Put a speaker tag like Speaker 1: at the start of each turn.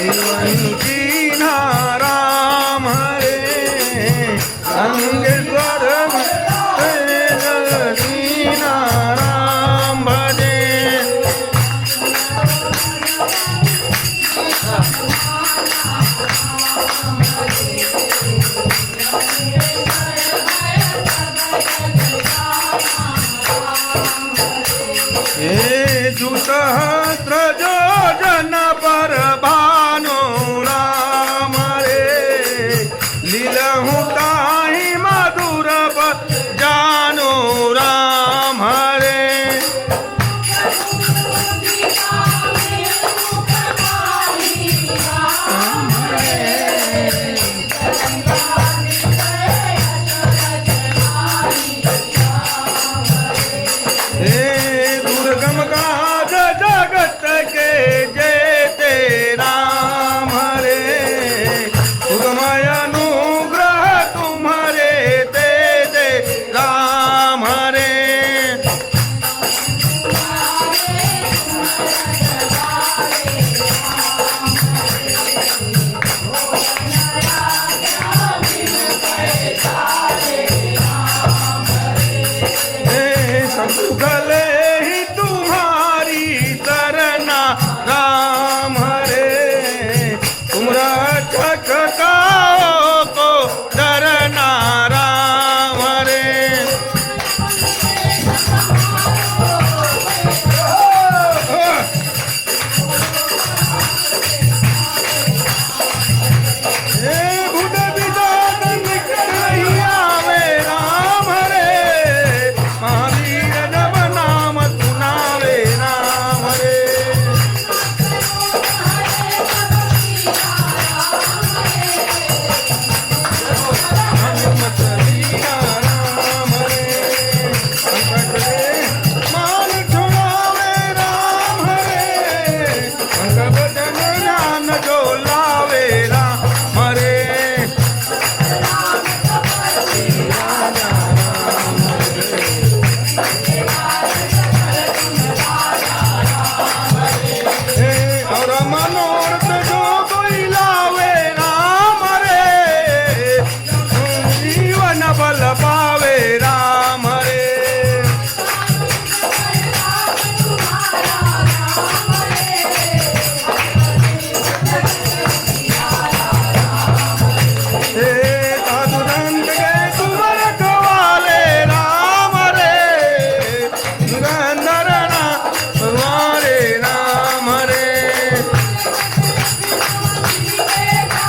Speaker 1: कीन्हा राम हरे अंगे स्वर कीन्हा राम भजे हे दुसहस्र योजन पर भानु राम रे लीलहु ताहि मधुर जानो राम हरे दुर्गम काज जगत के जेते राम हरे सुगमय अनुग्रह तुम्हारे ते दे राम हरे संकुगले ही तुम्हारी तरना राम हरे तुम रक्षक काओ को डरना राम हरे भूत विदात निकट नहीं आवे राम हरे महावीर नव नाम सुनावे राम हरे हनुमत लीला राम हरे संकट रे मान छुड़ावे राम हरे अंग बदन ज्ञान जो लावे राम हरे और मनोर